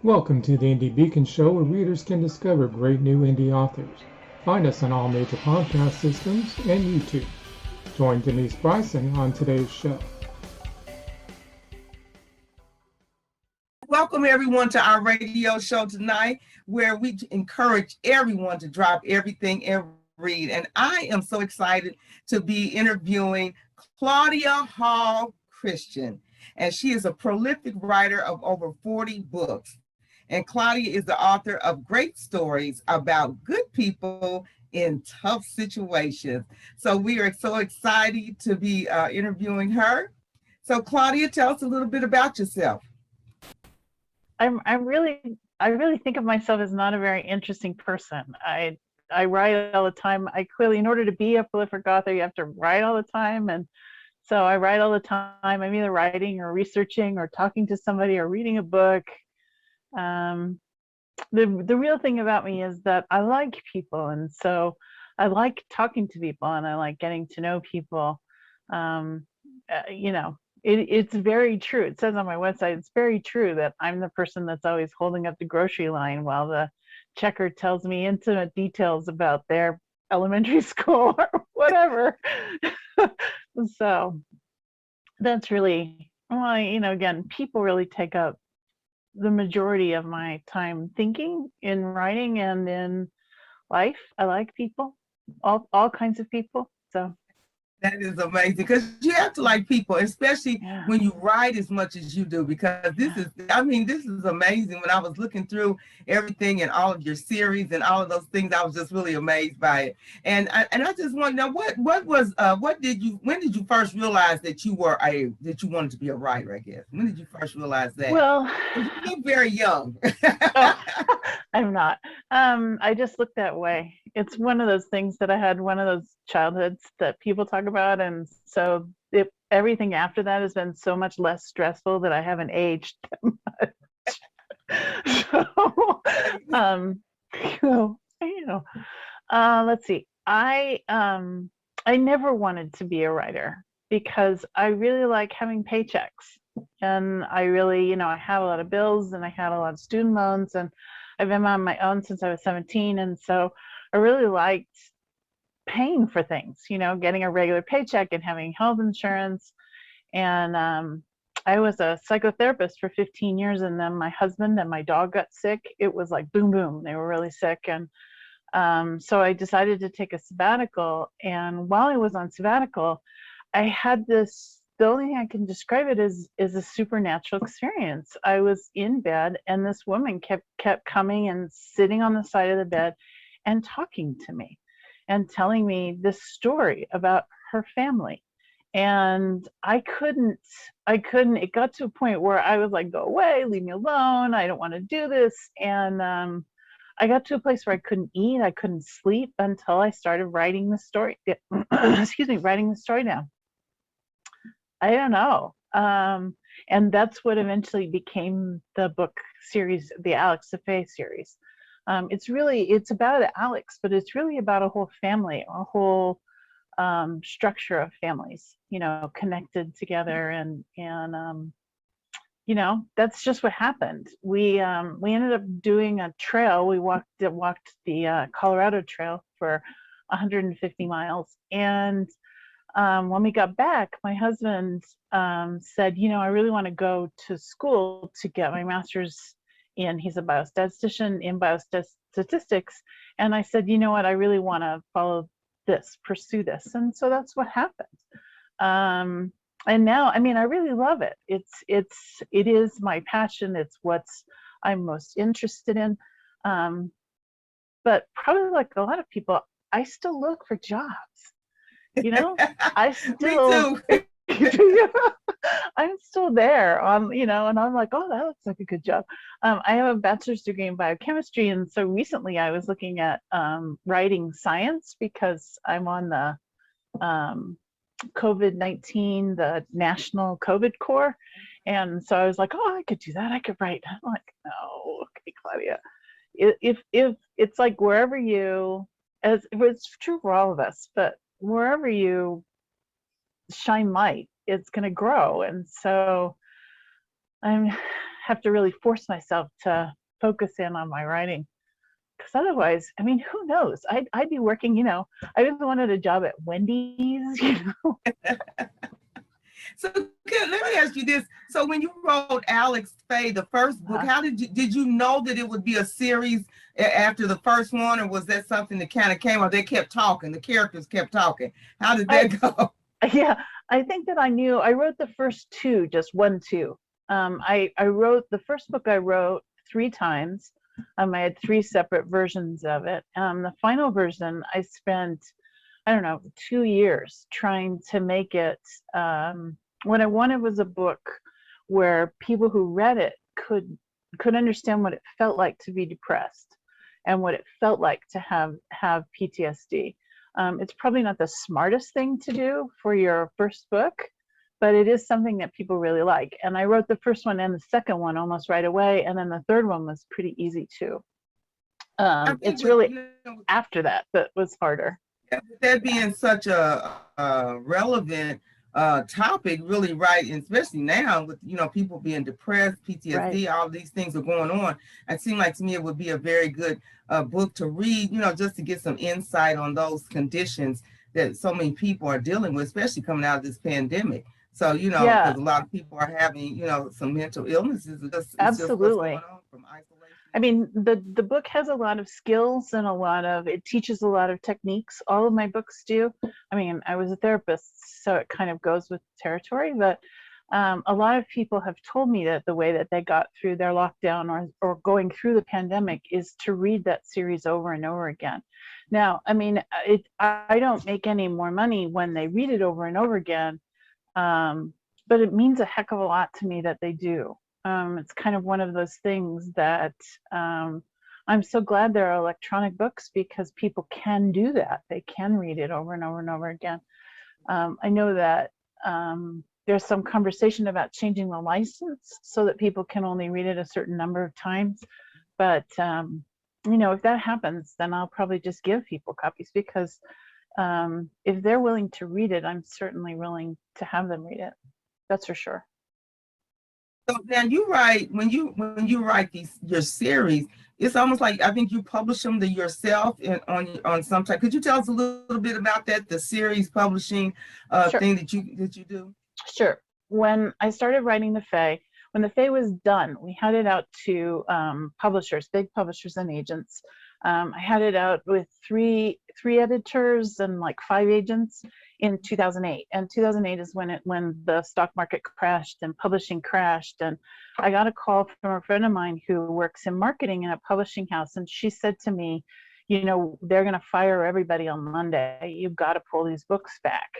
Welcome to the Indie Beacon Show, where readers can discover great new indie authors. Find us on all major podcast systems and YouTube. Join Denise Bryson on today's show. Welcome everyone to our radio show tonight, where we encourage everyone to drop everything and read. And I am so excited to be interviewing Claudia Hall Christian. And she is a prolific writer of over 40 books. And Claudia is the author of great stories about good people in tough situations. So we are so excited to be interviewing her. So Claudia, tell us a little bit about yourself. I really think of myself as not a very interesting person. I write all the time. I clearly, in order to be a prolific author, you have to write all the time. And so I write all the time. I'm either writing or researching or talking to somebody or reading a book. The real thing about me is that I like people. And so I like talking to people and I like getting to know people. It's very true. It says on my website, it's very true that I'm the person that's always holding up the grocery line while the checker tells me intimate details about their elementary school or whatever. So that's really, again, people really take up the majority of my time thinking in writing and in life. I like people, all kinds of people. So that is amazing, because you have to like people, especially when you write as much as you do, because this is amazing. When I was looking through everything and all of your series and all of those things, I was just really amazed by it. And I just want to know when did you first realize that you wanted to be a writer, I guess? When did you first realize that? Well, you look very young. I'm not. I just look that way. It's one of those things that I had one of those childhoods that people talk about. And so everything after that has been so much less stressful that I haven't aged that much. Let's see. I never wanted to be a writer because I really like having paychecks. And I really, I had a lot of bills and I had a lot of student loans, and I've been on my own since I was 17. And so I really liked paying for things, getting a regular paycheck and having health insurance. And I was a psychotherapist for 15 years. And then my husband and my dog got sick. It was like boom, boom. They were really sick. And so I decided to take a sabbatical. And while I was on sabbatical, I had this, the only thing I can describe it is a supernatural experience. I was in bed and this woman kept coming and sitting on the side of the bed and talking to me and telling me this story about her family. And I couldn't, it got to a point where I was like, go away, leave me alone. I don't want to do this. And I got to a place where I couldn't eat, I couldn't sleep until I started writing the story. Writing the story down. I don't know. And that's what eventually became the book series, the Alex Safay series. It's about Alex, but it's really about a whole family, a whole structure of families, connected together. And that's just what happened. We ended up doing a trail. We walked the Colorado Trail for 150 miles. And when we got back, my husband said, I really want to go to school to get my master's in, he's a biostatistician in biostatistics. And I said, you know what, I really want to pursue this. And so that's what happened. And now, I really love it. It is my passion. It's what's I'm most interested in. But probably like a lot of people, I still look for jobs. I still, I'm still there on, and I'm like, oh, that looks like a good job. I have a bachelor's degree in biochemistry. And so recently I was looking at writing science because I'm on the COVID-19, the National COVID Corps. And so I was like, oh, I could do that. I could write. I'm like, no, okay, Claudia. If it's like wherever it's true for all of us, but wherever you shine light, it's going to grow. And so I'm have to really force myself to focus in on my writing. Because otherwise, I mean, who knows? I'd be working, I just wanted a job at Wendy's, So let me ask you this. So when you wrote Alex Faye, the first book, how did you know that it would be a series after the first one, or was that something that kind of came or they kept talking, the characters kept talking? How did that go? Yeah, I think that I knew. I wrote the first two, just 1-2. I wrote the first book I wrote 3 times. I had 3 separate versions of it. The final version, I spent, I don't know, 2 years trying to make it. What I wanted was a book where people who read it could understand what it felt like to be depressed and what it felt like to have PTSD. It's probably not the smartest thing to do for your first book, but it is something that people really like. And I wrote the first one and the second one almost right away, and then the third one was pretty easy too. It's really after that was harder. With that being such a relevant topic, really, right, and especially now with people being depressed, PTSD, right. All these things are going on. It seemed like to me it would be a very good book to read, just to get some insight on those conditions that so many people are dealing with, especially coming out of this pandemic. So because a lot of people are having some mental illnesses. It's Absolutely. Just what's going on from isolation. I mean, the book has a lot of skills and it teaches a lot of techniques. All of my books do. I mean, I was a therapist, so it kind of goes with the territory, but a lot of people have told me that the way that they got through their lockdown or going through the pandemic is to read that series over and over again. Now, I mean, I don't make any more money when they read it over and over again, but it means a heck of a lot to me that they do. It's kind of one of those things that I'm so glad there are electronic books because people can do that. They can read it over and over and over again. I know that there's some conversation about changing the license so that people can only read it a certain number of times. But, if that happens, then I'll probably just give people copies because if they're willing to read it, I'm certainly willing to have them read it. That's for sure. So now you write when you write your series, it's almost like I think you publish them yourself on some type. Could you tell us a little bit about that, the series publishing Sure. thing that you do? Sure. When I started writing when the Fae was done, we had it out to publishers, big publishers and agents. I had it out with three editors and like 5 agents in 2008. And 2008 is when the stock market crashed and publishing crashed. And I got a call from a friend of mine who works in marketing in a publishing house. And she said to me, they're going to fire everybody on Monday. You've got to pull these books back.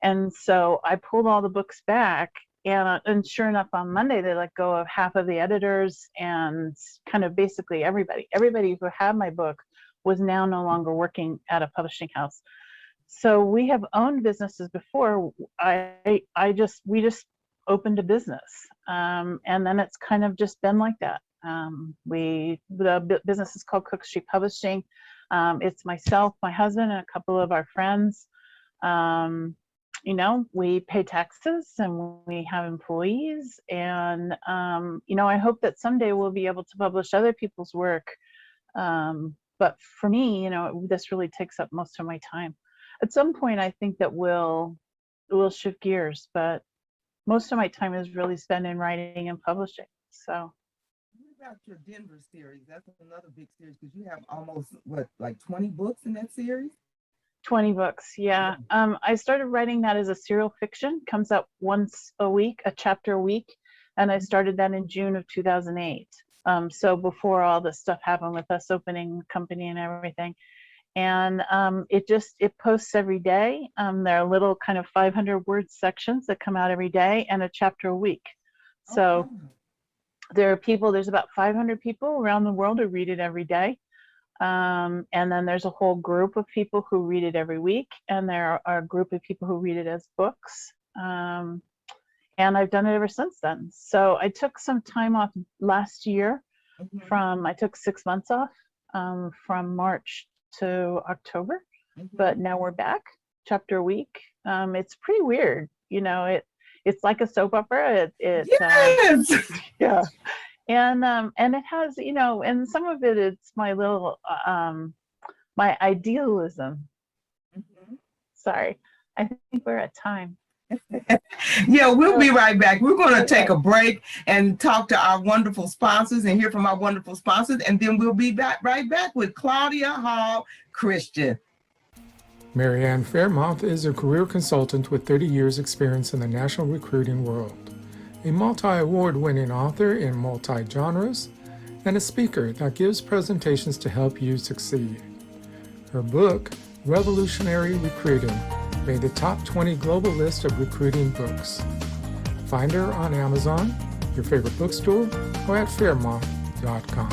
And so I pulled all the books back. And sure enough, on Monday, they let go of half of the editors and kind of basically everybody who had my book was now no longer working at a publishing house. So we have owned businesses before. We just opened a business. And then it's kind of just been like that. The business is called Cook Street Publishing. It's myself, my husband, and a couple of our friends. We pay taxes and we have employees, and I hope that someday we'll be able to publish other people's work. But for me, this really takes up most of my time. At some point, I think that we'll shift gears, but most of my time is really spent in writing and publishing. So. What about your Denver series? That's another big series because you have almost 20 books in that series? 20 books, yeah. I started writing that as a serial fiction, comes out once a week, a chapter a week, and I started that in June of 2008. So before all this stuff happened with us opening the company and everything. And it posts every day. There are little kind of 500-word sections that come out every day and a chapter a week. So there's about 500 people around the world who read it every day. And then there's a whole group of people who read it every week, and there are a group of people who read it as books. And I've done it ever since then. So I took some time off last year. I took 6 months off from March to October, but now we're back, chapter a week. It's pretty weird, it's like a soap opera. Yes! Yeah. And it has, and some of it, it's my little my idealism. Mhm. Sorry, I think we're at time. Yeah, we'll be right back. We're going to take Okay. a break and talk to our wonderful sponsors and hear from our wonderful sponsors, and then we'll be right back with Claudia Hall Christian. Marianne Fairmouth is a career consultant with 30 years experience in the national recruiting world, a multi-award winning author in multi-genres, and a speaker that gives presentations to help you succeed. Her book, Revolutionary Recruiting, made the top 20 global list of recruiting books. Find her on Amazon, your favorite bookstore, or at fairmouth.com.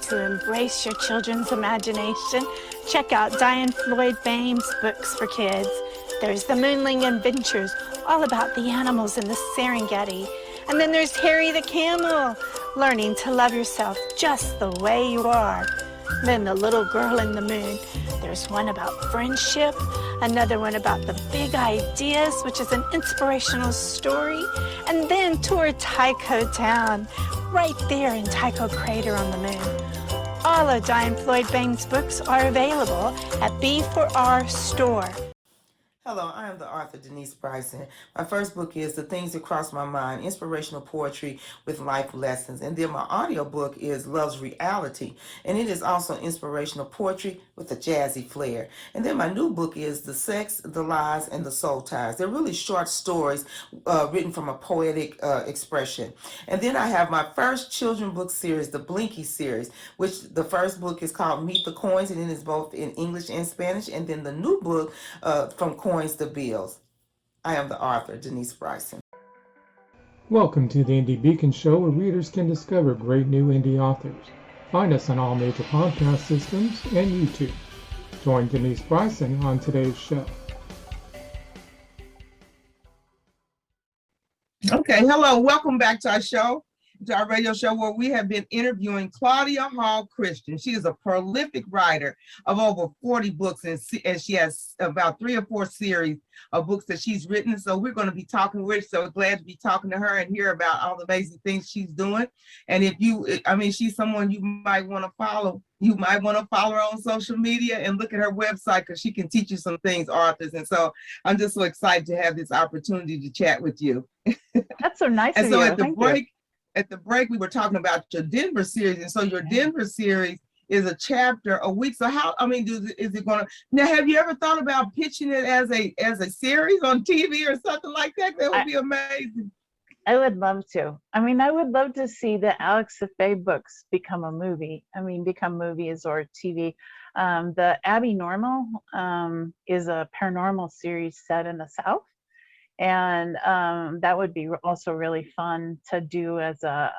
To embrace your children's imagination, check out Diane Floyd Bame's books for kids. There's The Moonling Adventures, all about the animals in the Serengeti. And then there's Harry the Camel, learning to love yourself just the way you are. Then The Little Girl in the Moon. There's one about friendship, another one about the big ideas, which is an inspirational story. And then Tour Tycho Town, right there in Tycho Crater on the moon. All of Diane Floyd Bame's books are available at B4R Store. Hello, I am the author Denise Bryson. My first book is The Things That Cross My Mind, Inspirational Poetry with Life Lessons. And then my audio book is Love's Reality. And it is also inspirational poetry with a jazzy flair. And then my new book is The Sex, the Lies, and the Soul Ties. They're really short stories written from a poetic expression. And then I have my first children book series, the Blinky series, which the first book is called Meet the Coins, and it is both in English and Spanish. And then the new book, From Coins to Bills. I am the author, Denise Bryson. Welcome to the Indie Beacon Show, where readers can discover great new indie authors. Find us on all major podcast systems and YouTube. Join Denise Bryson on today's show. Okay, hello, welcome back to our show, to our radio show, where we have been interviewing Claudia Hall Christian. She is a prolific writer of over 40 books, and she has about 3 or 4 series of books that she's written. So we're going to be talking, we're so glad to be talking to her and hear about all the amazing things she's doing. And if you, she's someone you might want to follow. You might want to follow her on social media and look at her website, because she can teach you some things, authors. And so I'm just so excited to have this opportunity to chat with you. That's so nice and of so you. at the break, we were talking about your Denver series. And so your Denver series is a chapter a week. So how, is it going to, now, have you ever thought about pitching it as a series on TV or something like that? That would be amazing. I would love to. I would love to see the Alex Safay books become a movie. Become movies or TV. The Abby Normal is a paranormal series set in the South. And that would be also really fun to do as a,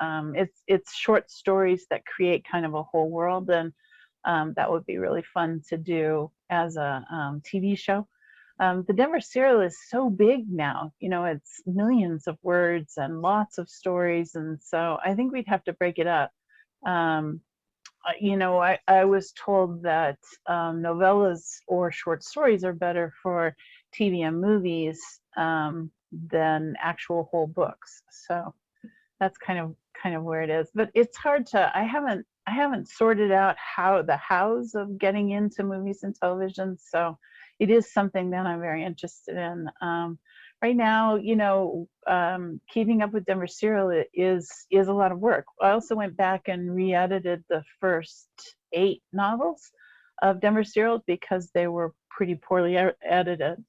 it's short stories that create kind of a whole world. And that would be really fun to do as a TV show. The Denver serial is so big now, it's millions of words and lots of stories. And so I think we'd have to break it up. I was told that novellas or short stories are better for TV and movies than actual whole books. So that's kind of where it is. But it's hard to, I haven't sorted out the hows of getting into movies and television. So it is something that I'm very interested in. Right now, keeping up with Denver serial is a lot of work. I also went back and re-edited the first 8 novels of Denver serial because they were pretty poorly edited.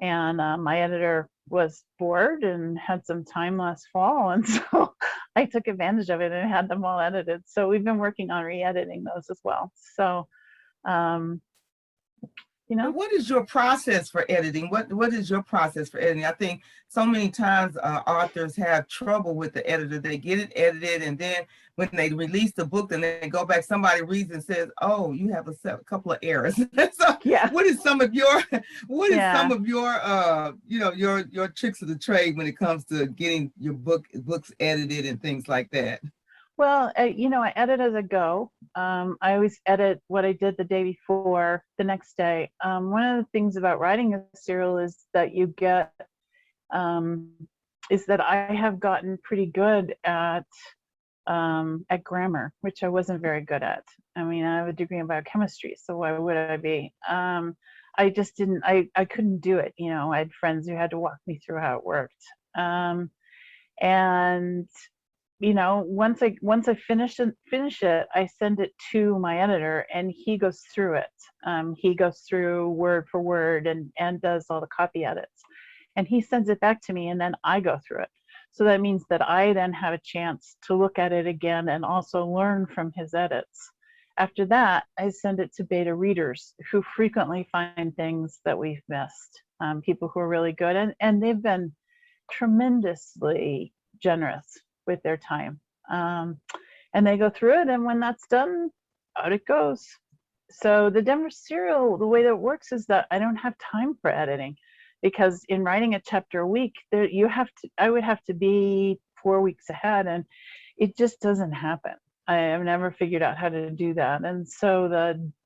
And my editor was bored and had some time last fall. And so I took advantage of it and had them all edited. So we've been working on re-editing those as well. So, What is your process for editing? What is your process for editing? I think so many times authors have trouble with the editor. They get it edited, and then when they release the book, then they go back, somebody reads and says, "Oh, you have a couple of errors." So yeah. What is some of your your tricks of the trade when it comes to getting your books edited and things like that? Well, I edit as I go. I always edit what I did the day before the next day. One of the things about writing a serial is that you get is that I have gotten pretty good at grammar, which I wasn't very good at. I mean, I have a degree in biochemistry, so why would I be? I just didn't, I couldn't do it. You know, I had friends who had to walk me through how it worked. And you know, once I finish it, I send it to my editor, and he goes through it. He goes through word for word and does all the copy edits, and he sends it back to me, and then I go through it. So that means that I then have a chance to look at it again and also learn from his edits. After that, I send it to beta readers who frequently find things that we've missed, people who are really good, and they've been tremendously generous with their time. And they go through it, and when that's done, out it goes. So the Denver serial, the way that it works is that I don't have time for editing, because in writing a chapter a week, I would have to be 4 weeks ahead, and it just doesn't happen. I have never figured out how to do that. And so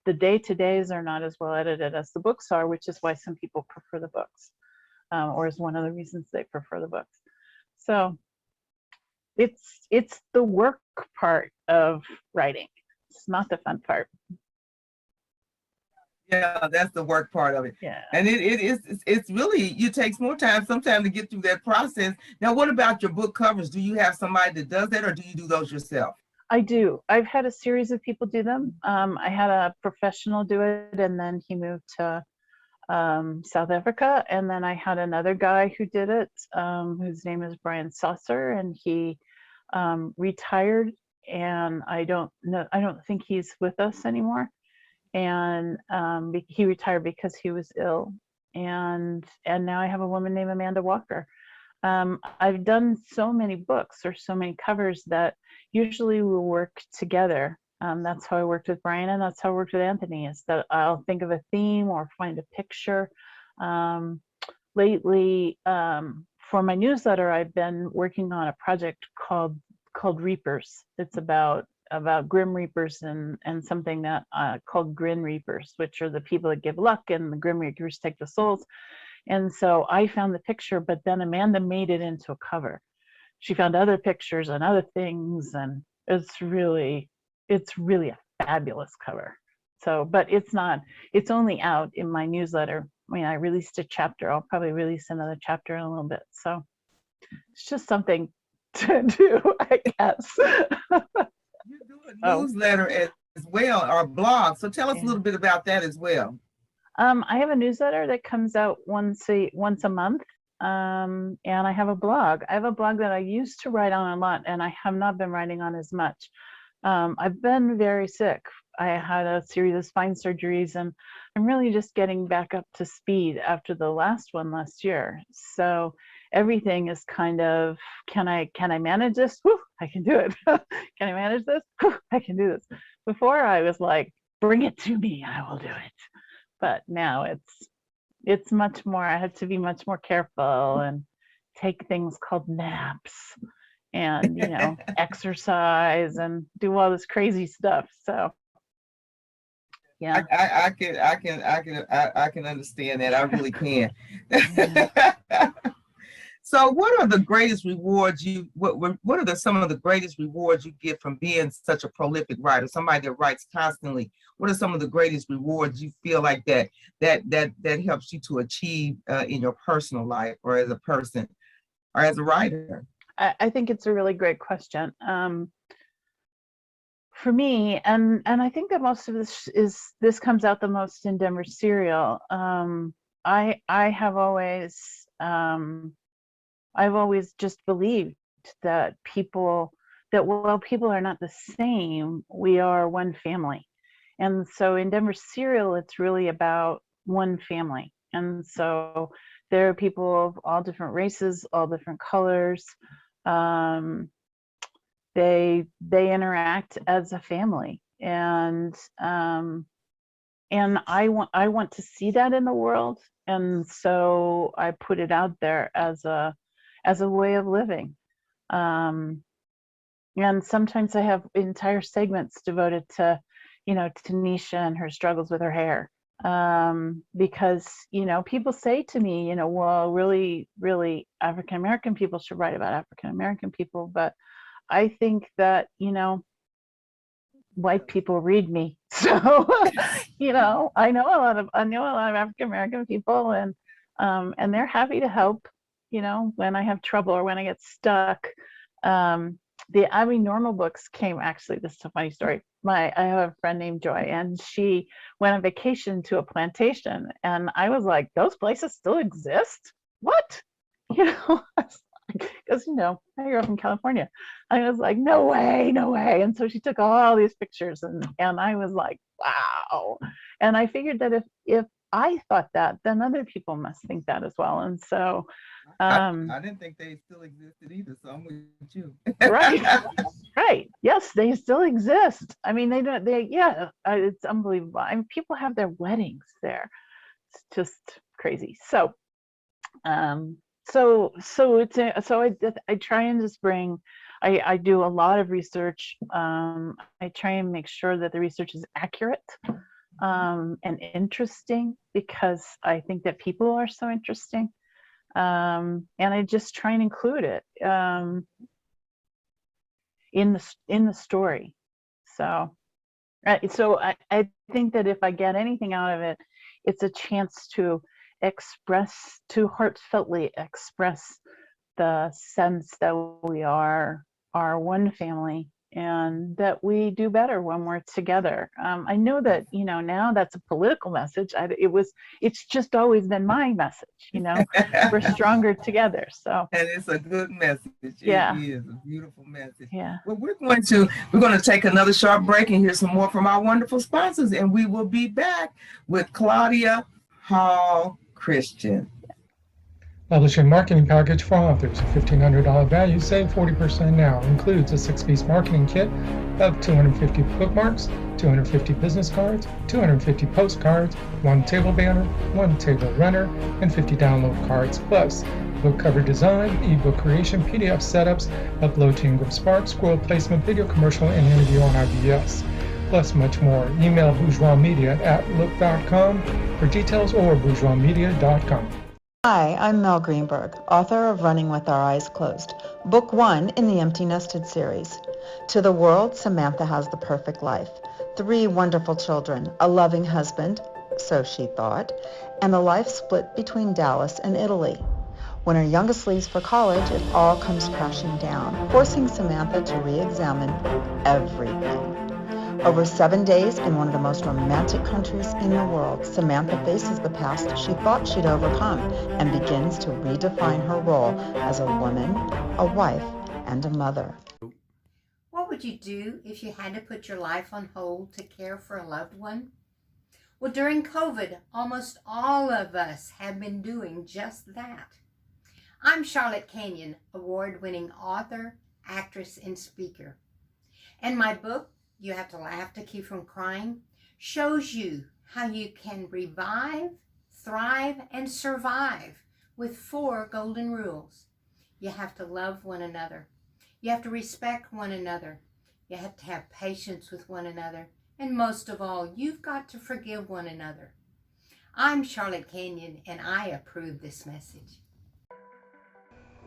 the day-to-days are not as well edited as the books are, which is why some people prefer the books, or is one of the reasons they prefer the books. So it's the work part of writing. It's not the fun part. Yeah, that's the work part of it. Yeah. And it's really, it takes more time sometimes to get through that process. Now, what about your book covers? Do you have somebody that does that, or do you do those yourself? I do. I've had a series of people do them. I had a professional do it, and then he moved to South Africa. And then I had another guy who did it, whose name is Brian Saucer, and he retired, and I don't think he's with us anymore. And he retired because he was ill. And now I have a woman named Amanda Walker. I've done so many books or so many covers that usually we'll work together. That's how I worked with Brian, and that's how I worked with Anthony, is that I'll think of a theme or find a picture. Lately, for my newsletter, I've been working on a project called Reapers. It's about Grim Reapers and something that called Grin Reapers, which are the people that give luck, and the Grim Reapers take the souls. And so I found the picture, but then Amanda made it into a cover. She found other pictures and other things, and it's really a fabulous cover. So, but it's only out in my newsletter. I mean, I released a chapter. I'll probably release another chapter in a little bit. So it's just something to do, I guess. You do a newsletter as well, or blog. So tell us a little bit about that as well. I have a newsletter that comes out once a month, and I have a blog. I have a blog that I used to write on a lot, and I have not been writing on as much. I've been very sick. I had a series of spine surgeries, and I'm really just getting back up to speed after the last one last year. So everything is kind of, can I manage this? Whew, I can do it. Can I manage this? Whew, I can do this. Before I was like, bring it to me, I will do it. But now it's much more, I have to be much more careful and take things called naps and, you know, exercise and do all this crazy stuff. So yeah. I can understand that. I really can. So what are the greatest rewards what are some of the greatest rewards you get from being such a prolific writer, somebody that writes constantly? What are some of the greatest rewards you feel like that helps you to achieve in your personal life, or as a person, or as a writer? I think it's a really great question. For me, and I think that most of this comes out the most in Denver Serial. I have always I've always just believed that while people are not the same, we are one family. And so in Denver Serial, it's really about one family. And so there are people of all different races, all different colors. They interact as a family, and I want to see that in the world, and so I put it out there as a way of living. And sometimes I have entire segments devoted to, you know, Tanisha and her struggles with her hair. because, you know, people say to me, you know, well, really, really African American people should write about African American people. But I think that, you know, white people read me. So, you know, I know a lot of African American people, and they're happy to help, you know, when I have trouble or when I get stuck. The I Mean Normal books came, actually, this is a funny story. I have a friend named Joy, and she went on vacation to a plantation, and I was like, those places still exist? What? You know, because, you know, I grew up in California. I was like, no way, no way. And so she took all these pictures, and I was like, wow. And I figured that if I thought that, then other people must think that as well. And so I didn't think they still existed either, so I'm with you. right, right. Yes, they still exist. I mean, yeah, it's unbelievable. I mean, people have their weddings there. It's just crazy. So, I try and just bring, I do a lot of research. I try and make sure that the research is accurate, and interesting, because I think that people are so interesting. And I just try and include it in the story. So I think that if I get anything out of it, it's a chance to heartfeltly express the sense that we are one family, and that we do better when we're together. I know that, you know, now that's a political message. It's just always been my message, you know, we're stronger together. So, and it's a good message. Yeah. It is a beautiful message. Yeah. Well, we're going to take another short break and hear some more from our wonderful sponsors, and we will be back with Claudia Hall Christian. Publishing marketing package for authors. A $1,500 value, save 40% now. Includes a 6-piece marketing kit of 250 bookmarks, 250 business cards, 250 postcards, 1 table banner, 1 table runner, and 50 download cards, plus book cover design, ebook creation, PDF setups, upload to Ingram Spark, scroll placement, video commercial, and interview on IBS. Plus much more. Email bourgeoismedia@look.com for details, or bourgeoismedia.com. Hi, I'm Mel Greenberg, author of Running with Our Eyes Closed, book 1 in the Empty Nested series. To the world, Samantha has the perfect life. 3 wonderful children, a loving husband, so she thought, and a life split between Dallas and Italy. When her youngest leaves for college, it all comes crashing down, forcing Samantha to re-examine everything. Over 7 days in one of the most romantic countries in the world, Samantha faces the past she thought she'd overcome and begins to redefine her role as a woman, a wife, and a mother. What would you do if you had to put your life on hold to care for a loved one? Well, during COVID, almost all of us have been doing just that. I'm Charlotte Canyon, award-winning author, actress, and speaker. And my book, You Have to Laugh to Keep from Crying, shows you how you can revive, thrive, and survive with 4 golden rules. You have to love one another. You have to respect one another. You have to have patience with one another. And most of all, you've got to forgive one another. I'm Charlotte Canyon, and I approve this message.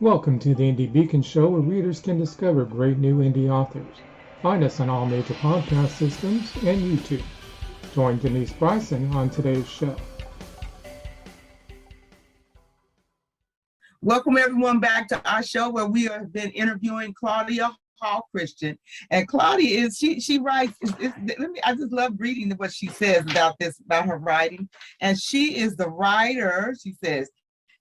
Welcome to the Indie Beacon Show, where readers can discover great new indie authors. Find us on all major podcast systems and YouTube. Join Denise Bryson on today's show. Welcome everyone back to our show, where we have been interviewing Claudia Hall Christian. And Claudia she writes, I just love reading what she says about her writing. And she is the writer, she says,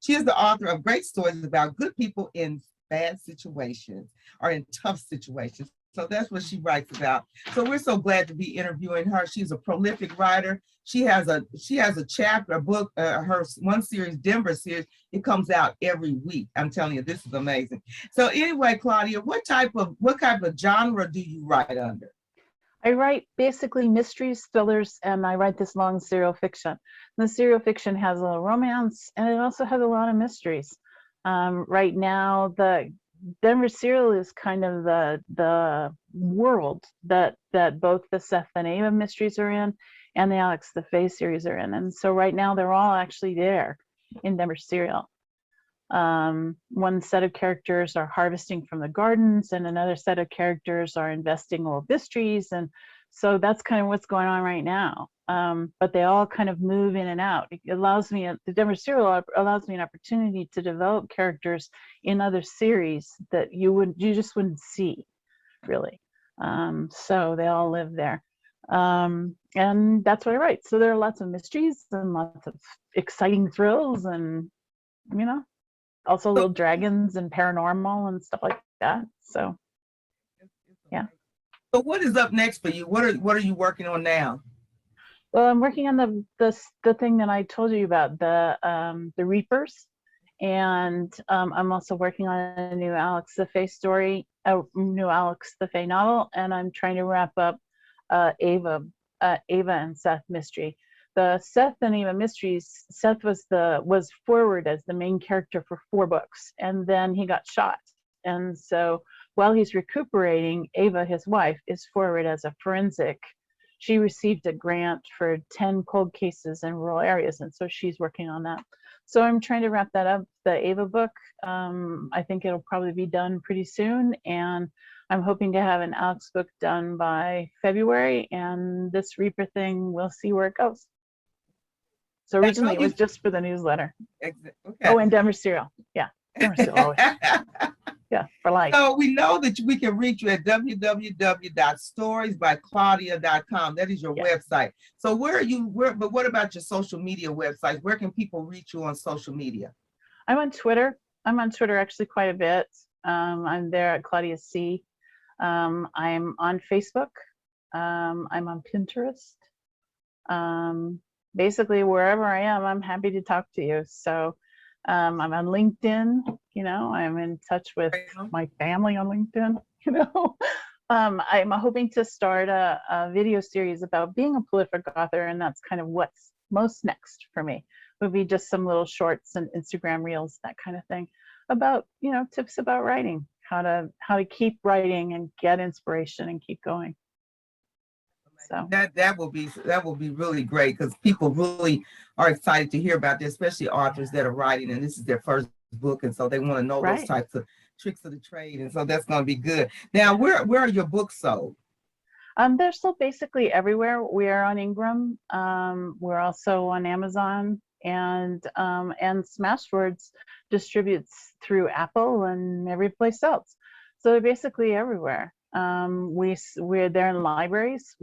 she is the author of great stories about good people in bad situations or in tough situations. So that's what she writes about. So we're so glad to be interviewing her. She's a prolific writer. She has a chapter, a book, her one series, Denver series. It comes out every week. I'm telling you, this is amazing. So anyway, Claudia, what type of genre do you write under? I write basically mysteries, thrillers, and I write this long serial fiction. The serial fiction has a little romance, and it also has a lot of mysteries. Right now, the Denver serial is kind of the world that both the Seth and Ava mysteries are in, and the Alex the Fae series are in. And so right now they're all actually there in Denver Serial. One set of characters are harvesting from the gardens, and another set of characters are investing old mysteries. And so that's kind of what's going on right now. But they all kind of move in and out. It allows me, the Denver Serial allows me an opportunity to develop characters in other series that you just wouldn't see, really. So they all live there. And that's what I write. So there are lots of mysteries and lots of exciting thrills, and, you know, also little dragons and paranormal and stuff like that. So, yeah. So what is up next for you? What are you working on now? Well, I'm working on the thing that I told you about, the Reapers, and I'm also working on a new Alex the Fae story, a new Alex the Fae novel, and I'm trying to wrap up Ava and Seth mystery. The Seth and Ava mysteries, Seth was forward as the main character for 4 books, and then he got shot. And so while he's recuperating, Ava, his wife, is forward as a forensic. She received a grant for 10 cold cases in rural areas, and so she's working on that. So I'm trying to wrap that up, the Ava book. I think it'll probably be done pretty soon, and I'm hoping to have an Alex book done by February, and this Reaper thing, we'll see where it goes. So originally it was just for the newsletter. Okay. Oh, and Denver Serial. Yeah, Denver Serial always. Yeah, for life. So we know that we can reach you at www.storiesbyclaudia.com. That is your website. So but what about your social media websites? Where can people reach you on social media? I'm on Twitter. I'm on Twitter actually quite a bit. I'm there at Claudia C. I'm on Facebook. I'm on Pinterest. Basically wherever I am, I'm happy to talk to you. So I'm on LinkedIn, you know, I'm in touch with my family on LinkedIn, you know. I'm hoping to start a video series about being a prolific author, and that's kind of what's most next for me. Would be just some little shorts and Instagram reels, that kind of thing, about, you know, tips about writing, how to keep writing and get inspiration and keep going. So that will be really great, because people really are excited to hear about this, especially authors that are writing and this is their first book, and so they want to know those types of tricks of the trade, and so that's going to be good. Now, where are your books sold? They're still basically everywhere. We are on Ingram. We're also on Amazon, and Smashwords distributes through Apple and every place else. So they're basically everywhere. We're there in libraries.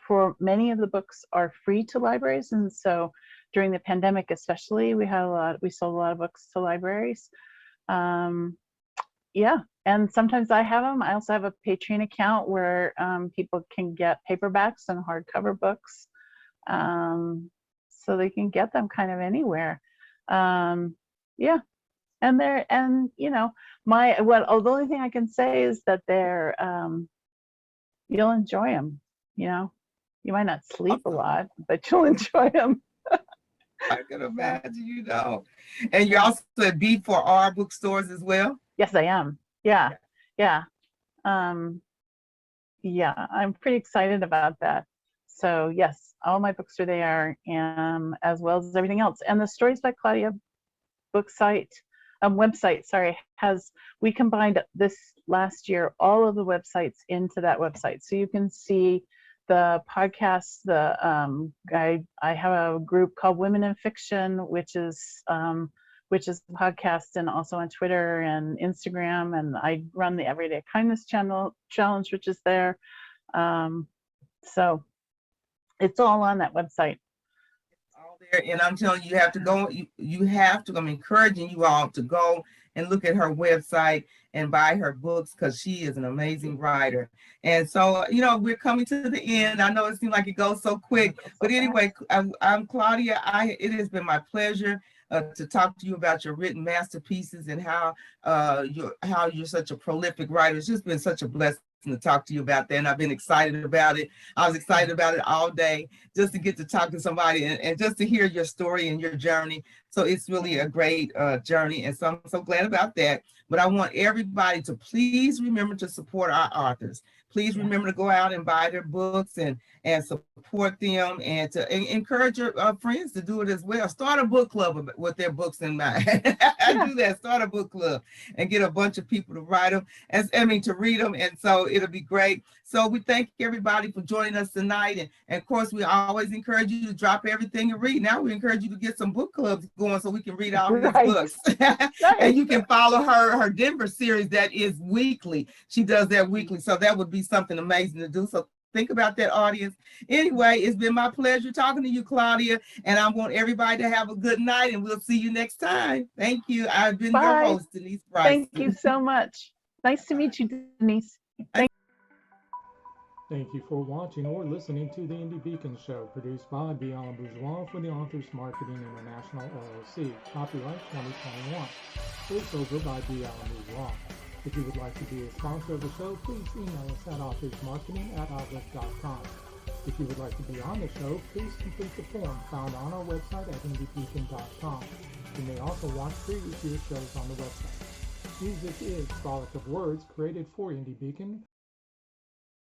For many of the books are free to libraries, and so during the pandemic especially, we sold a lot of books to libraries. Yeah, and sometimes I have them. I also have a Patreon account where people can get paperbacks and hardcover books, so they can get them kind of anywhere. Yeah. And you know, the only thing I can say is that they're you'll enjoy them. You know, you might not sleep a lot, but you'll enjoy them. I can imagine, you know. And you're also at B4R bookstores as well? Yes, I am. Yeah. Yeah. Yeah, I'm pretty excited about that. So yes, all my books are there, as well as everything else. And the Stories by Claudia website, sorry, we combined this last year all of the websites into that website, so you can see the podcasts. I have a group called Women in Fiction, which is a podcast, and also on Twitter and Instagram, and I run the Everyday Kindness Challenge, which is there. So it's all on that website. And I'm telling you, you have to go. You have to. I'm encouraging you all to go and look at her website and buy her books, because she is an amazing writer. And so, you know, we're coming to the end. I know it seems like it goes so quick, but anyway, I'm Claudia. It has been my pleasure to talk to you about your written masterpieces and how you're such a prolific writer. It's just been such a blessing to talk to you about that, and I've been excited about it. I was excited about it all day, just to get to talk to somebody and just to hear your story and your journey. So it's really a great journey, and so I'm so glad about that. But I want everybody to please remember to support our authors. please remember to go out and buy their books and support them, and to encourage your friends to do it as well. Start a book club with their books in mind. Do that. Start a book club and get a bunch of people to write them, to read them. And so it'll be great. So we thank everybody for joining us tonight. And of course, we always encourage you to drop everything and read. Now we encourage you to get some book clubs going so we can read all these books. And you can follow her Denver series that is weekly. She does that weekly. So that would be something amazing to do. So think about that, audience. Anyway, it's been my pleasure talking to you, Claudia, and I want everybody to have a good night, and we'll see you next time. Thank you. I've been your host, Denise Bryson. Thank you so much. Nice to meet you, Denise. Thank you for watching or listening to the Indie Beacon Show, produced by Biala Bourgeois for the Authors Marketing International LLC. Copyright 2021. Voiceover by Biala Bourgeois. If you would like to be a sponsor of the show, please email us at authorsmarketing@outlook.com. If you would like to be on the show, please complete the form found on our website at indiebeacon.com. You may also watch previous year's shows on the website. Music is Frolic of Words, created for Indie Beacon